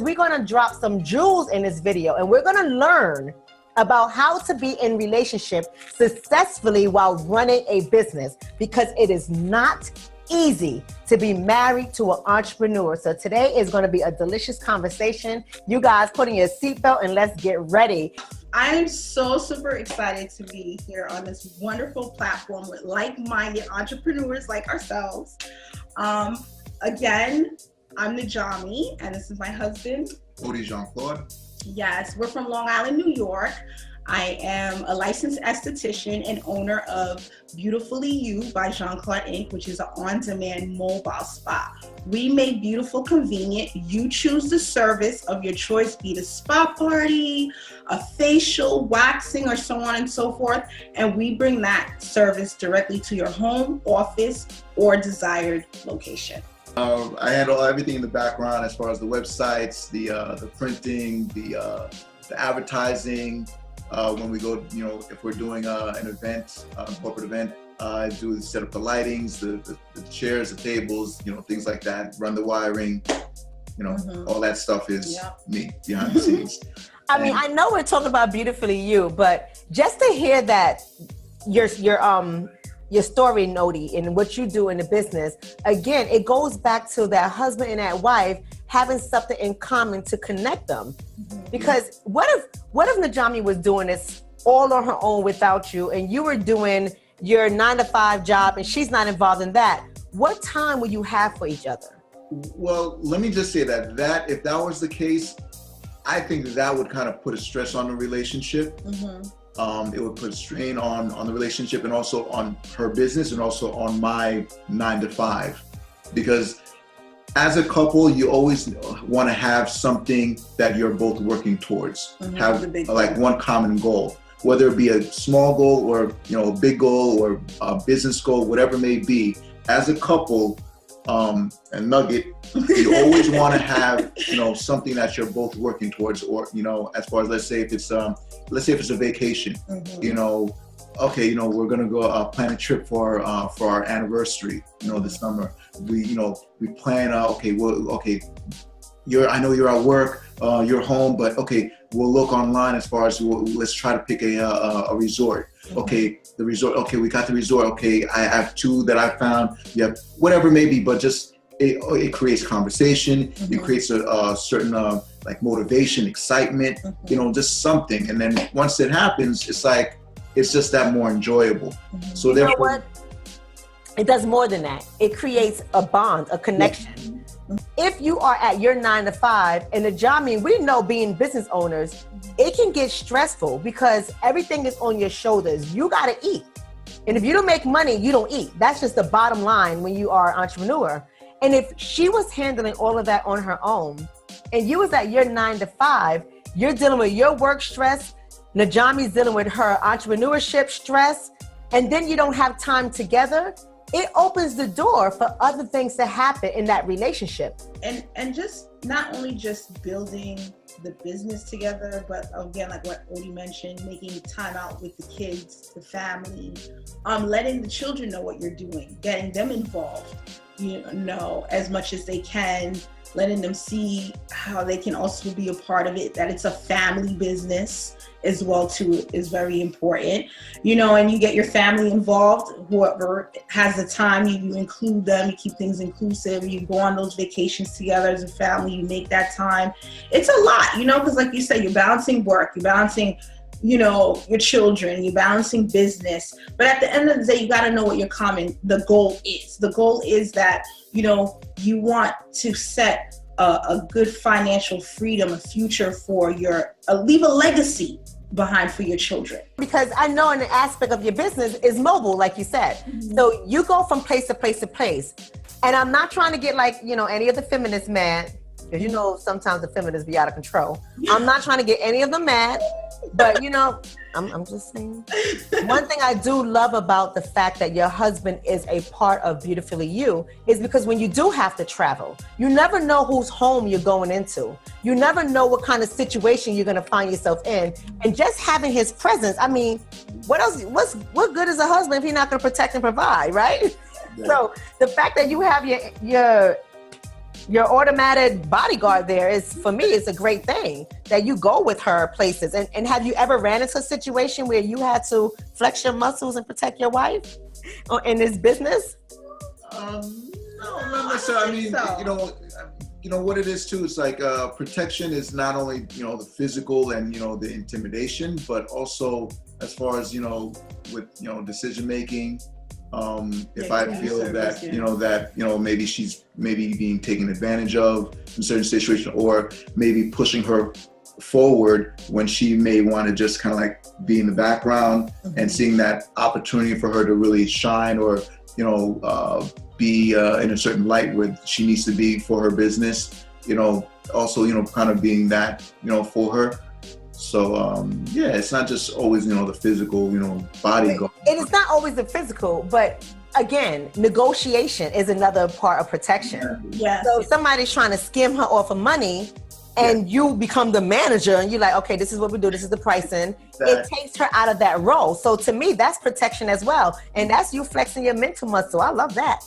we're going to drop some jewels in this video, and we're going to learn about how to be in relationship successfully while running a business, because it is not easy to be married to an entrepreneur. So today is going to be a delicious conversation. You guys put in your seatbelt and let's get ready. I'm so super excited to be here on this wonderful platform with like-minded entrepreneurs like ourselves. Again, I'm Najami, and this is my husband, Odie Jean-Claude. Yes, we're from Long Island, New York. I am a licensed esthetician and owner of Beautifully You by Jean-Claude Inc., which is an on-demand mobile spa. We make beautiful convenient. You choose the service of your choice, be it a spa party, a facial, waxing, or so on and so forth. And we bring that service directly to your home, office, or desired location. I handle everything in the background as far as the websites, the printing, the advertising. When we go, if we're doing an event, a corporate event, I do set up the lightings, the chairs, the tables, things like that. Run the wiring, all that stuff is me behind the scenes. I mean, I know we're talking about Beautifully You, but just to hear that your story, Nodi, and what you do in the business, again, it goes back to that husband and that wife having something in common to connect them. Because what if Najami was doing this all on her own without you, and you were doing your 9-to-5 job and she's not involved in that? What time will you have for each other? Well, let me just say that if that was the case, I think that would kind of put a stress on the relationship. It would put a strain on the relationship, and also on her business, and also on my 9-to-5. Because as a couple, you always want to have something that you're both working towards. Have like one common goal, whether it be a small goal or a big goal or a business goal, whatever it may be. As a couple, and Nugget, you always want to have something that you're both working towards, or as far as let's say if it's a vacation, okay, we're gonna go plan a trip for our anniversary, this summer. We plan I know you're at work, you're home, but okay, we'll look online as far as let's try to pick a resort. Okay, the resort. Okay, we got the resort. Okay, I have 2 that I found. You have whatever it may be, but just it creates conversation. It creates a certain like motivation, excitement. Just something. And then once it happens, it's just that more enjoyable. So therefore, what? It does more than that. It creates a bond, a connection. If you are at your 9-to-5, and Najami, we know being business owners, it can get stressful because everything is on your shoulders. You got to eat. And if you don't make money, you don't eat. That's just the bottom line when you are an entrepreneur. And if she was handling all of that on her own, and you was at your 9-to-5, you're dealing with your work stress, Najami's dealing with her entrepreneurship stress, and then you don't have time together, it opens the door for other things to happen in that relationship. And just not only just building the business together, but again, like what Odie mentioned, making time out with the kids, the family, letting the children know what you're doing, getting them involved, as much as they can, letting them see how they can also be a part of it, that it's a family business as well too is very important, and you get your family involved. Whoever has the time, you include them, you keep things inclusive, you go on those vacations together as a family, you make that time. It's a lot, because like you said, you're balancing work, you're balancing your children, you're balancing business, but at the end of the day, you got to know what the goal is. The goal is that you want to set a good financial freedom, a future for leave a legacy behind for your children. Because I know an aspect of your business is mobile, like you said. So you go from place to place to place. And I'm not trying to get any of the feminists mad, because sometimes the feminists be out of control. I'm not trying to get any of them mad, but I'm just saying. One thing I do love about the fact that your husband is a part of Beautifully You is because when you do have to travel, you never know whose home you're going into. You never know what kind of situation you're going to find yourself in. And just having his presence, I mean, what else? What good is a husband if he's not going to protect and provide, right? Yeah. So the fact that you have your your automatic bodyguard there is, for me, it's a great thing that you go with her places. And have you ever ran into a situation where you had to flex your muscles and protect your wife in this business? No, not necessarily. I mean, you know what it is too. It's like protection is not only the physical and the intimidation, but also as far as with decision making. If I feel that maybe she's being taken advantage of in certain situations, or maybe pushing her forward when she may want to just kind of like be in the background, and seeing that opportunity for her to really shine, or be in a certain light where she needs to be for her business, also kind of being that for her. So it's not just always the physical body. It is not always the physical, but again, negotiation is another part of protection. Yes. So if somebody's trying to skim her off of money, and you become the manager, and you're like, okay, this is what we do, this is the pricing. It takes her out of that role. So to me, that's protection as well. And that's you flexing your mental muscle. I love that.